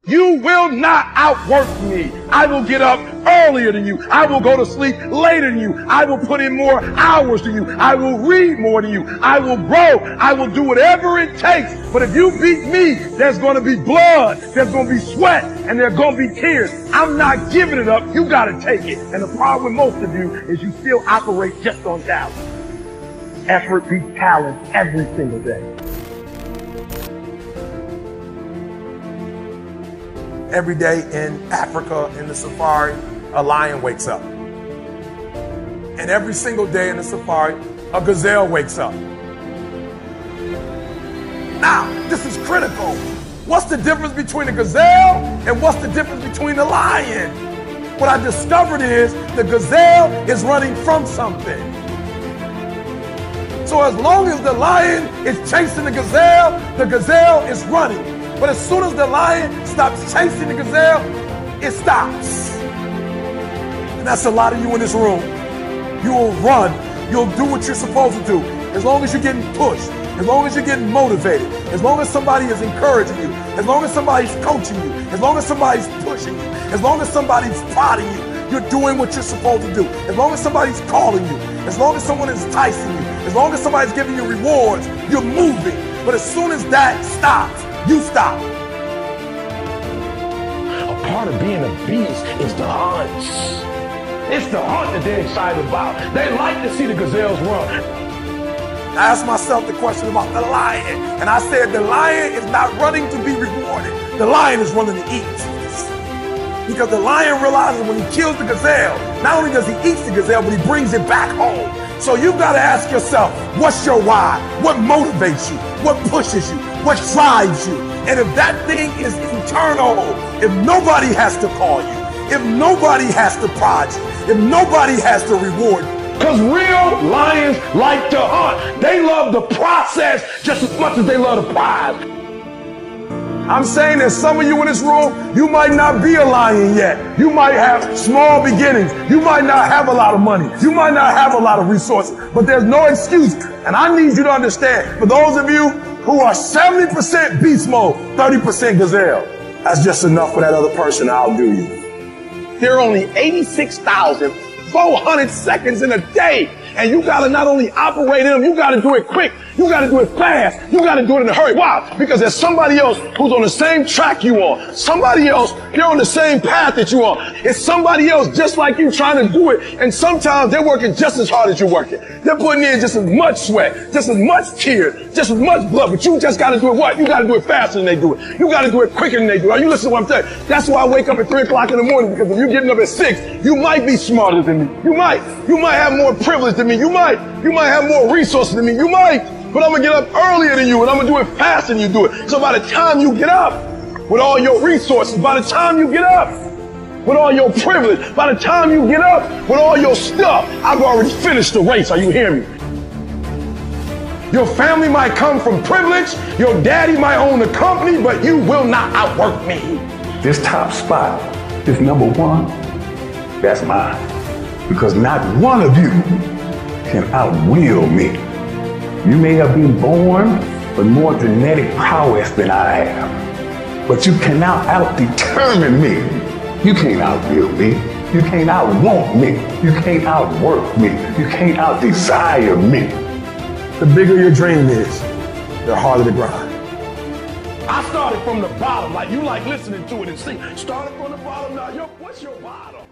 You will not outwork me. I will get up earlier than you. I will go to sleep later than you. I will put in more hours than you. I will read more than you. I will grow. I will do whatever it takes. But if you beat me, there's going to be blood. There's going to be sweat. And there's going to be tears. I'm not giving it up. You got to take it. And the problem with most of you is you still operate just on talent. Effort beats talent every single day. Every day in Africa, in the safari, a lion wakes up. And every single day in the safari, a gazelle wakes up. Now, this is critical. What's the difference between a gazelle and what's the difference between a lion? What I discovered is the gazelle is running from something. So as long as the lion is chasing the gazelle is running. But as soon as the lion stops chasing the gazelle, it stops. And that's a lot of you in this room. You will run. You'll do what you're supposed to do. As long as you're getting pushed, as long as you're getting motivated, as long as somebody is encouraging you, as long as somebody's coaching you, as long as somebody's pushing you, as long as somebody's prodding you, you're doing what you're supposed to do. As long as somebody's calling you, as long as someone is enticing you, as long as somebody's giving you rewards, you're moving. But as soon as that stops, you stop. A part of being a beast is the hunt. It's the hunt that they're excited about. They like to see the gazelles run. I asked myself the question about the lion, and I said the lion is not running to be rewarded. The lion is running to eat. Because the lion realizes when he kills the gazelle, not only does he eat the gazelle, but he brings it back home. So you've got to ask yourself, what's your why? What motivates you? What pushes you? What drives you? And if that thing is internal, if nobody has to call you, if nobody has to prod you, if nobody has to reward you. Because real lions like to hunt. They love the process just as much as they love the prize. I'm saying that some of you in this room, you might not be a lion yet. You might have small beginnings. You might not have a lot of money. You might not have a lot of resources, but there's no excuse. And I need you to understand, for those of you who are 70% beast mode, 30% gazelle, that's just enough for that other person. I'll do you. There are only 86,400 seconds in a day. And you got to not only operate in them, you got to do it quick. You got to do it fast. You got to do it in a hurry. Why? Because there's somebody else who's on the same track you on. Somebody else, they're on the same path that you on. It's somebody else just like you trying to do it. And sometimes they're working just as hard as you're working. They're putting in just as much sweat, just as much tears, just as much blood. But you just got to do it what? You got to do it faster than they do it. You got to do it quicker than they do it. Are you listening to what I'm telling you? That's why I wake up at 3 o'clock in the morning, because if you're getting up at 6, you might be smarter than me. You might have more privilege than me. You might have more resources than me. You might. But I'm going to get up earlier than you, and I'm going to do it faster than you do it. So by the time you get up with all your resources, by the time you get up with all your privilege, by the time you get up with all your stuff, I've already finished the race. Are you hearing me? Your family might come from privilege. Your daddy might own the company, but you will not outwork me. This top spot, this number one, that's mine. Because not one of you can outwill me. You may have been born with more genetic prowess than I have, but you cannot out-determine me. You can't outwill me. You can't outwant me. You can't outwork me. You can't out-desire me. The bigger your dream is, the harder the grind. I started from the bottom, like you like listening to it and see. Started from the bottom, now what's your bottom?